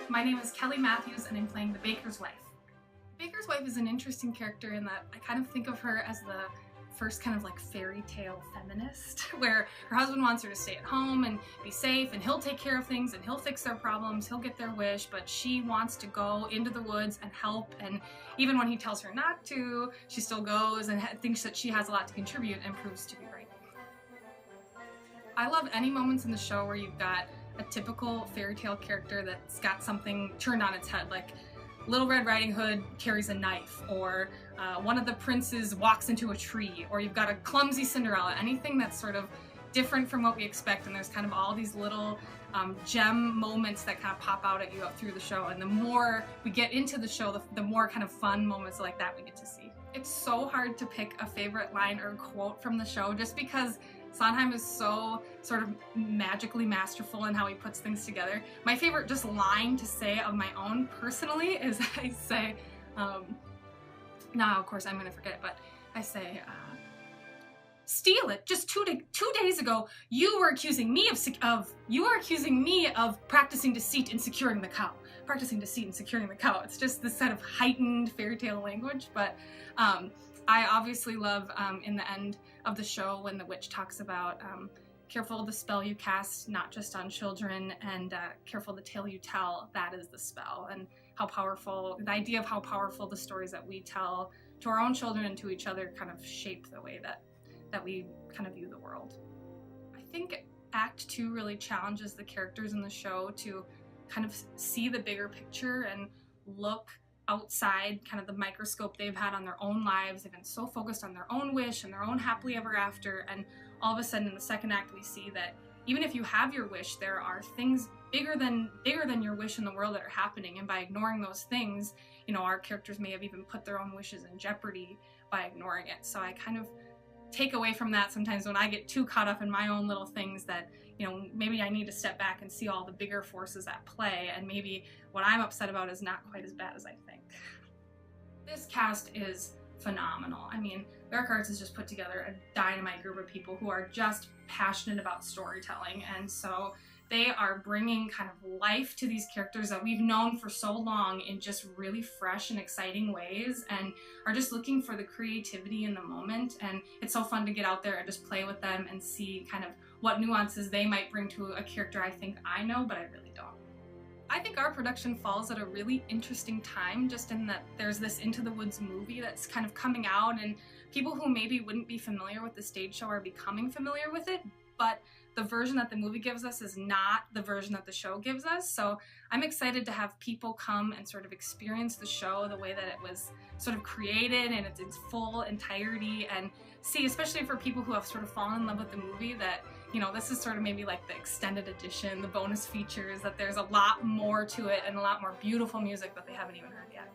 My name is Kelly Matthews and I'm playing the Baker's Wife. The Baker's Wife is an interesting character in that I kind of think of her as the first kind of like fairy tale feminist, where her husband wants her to stay at home and be safe and he'll take care of things and he'll fix their problems, he'll get their wish, but she wants to go into the woods and help, and even when he tells her not to, she still goes and thinks that she has a lot to contribute and proves to be right. I love any moments in the show where you've got a typical fairy tale character that's got something turned on its head, like Little Red Riding Hood carries a knife, or one of the princes walks into a tree, or you've got a clumsy Cinderella, anything that's sort of different from what we expect, and there's kind of all these little gem moments that kind of pop out at you up through the show, and the more we get into the show, the more kind of fun moments like that we get to see. It's so hard to pick a favorite line or quote from the show just because Sondheim is so sort of magically masterful in how he puts things together. My favorite just line to say of my own personally is I say, now of course I'm gonna forget it, but I say, steal it. Just two days ago, you were accusing me of practicing deceit and securing the cow. Practicing deceit and securing the cow. It's just this kind of heightened fairy tale language, but I obviously love in the end of the show when the witch talks about careful of the spell you cast, not just on children, and careful the tale you tell, that is the spell, and how powerful, the idea of how powerful the stories that we tell to our own children and to each other kind of shape the way that we kind of view the world. I think Act 2 really challenges the characters in the show to kind of see the bigger picture and look outside kind of the microscope they've had on their own lives. They've been so focused on their own wish and their own happily ever after, and all of a sudden in the second act we see that even if you have your wish, there are things bigger than your wish in the world that are happening, and by ignoring those things, you know, our characters may have even put their own wishes in jeopardy by ignoring it. So I kind of take away from that sometimes when I get too caught up in my own little things that, you know, maybe I need to step back and see all the bigger forces at play, and maybe what I'm upset about is not quite as bad as I think. This cast is phenomenal. I mean, Dark Arts has just put together a dynamite group of people who are just passionate about storytelling, and so they are bringing kind of life to these characters that we've known for so long in just really fresh and exciting ways, and are just looking for the creativity in the moment. And it's so fun to get out there and just play with them and see kind of what nuances they might bring to a character I think I know, but I really don't. I think our production falls at a really interesting time, just in that there's this Into the Woods movie that's kind of coming out, and people who maybe wouldn't be familiar with the stage show are becoming familiar with it, but the version that the movie gives us is not the version that the show gives us. So I'm excited to have people come and sort of experience the show the way that it was sort of created in its full entirety, and see, especially for people who have sort of fallen in love with the movie, that, you know, this is sort of maybe like the extended edition, the bonus features, that there's a lot more to it and a lot more beautiful music that they haven't even heard yet.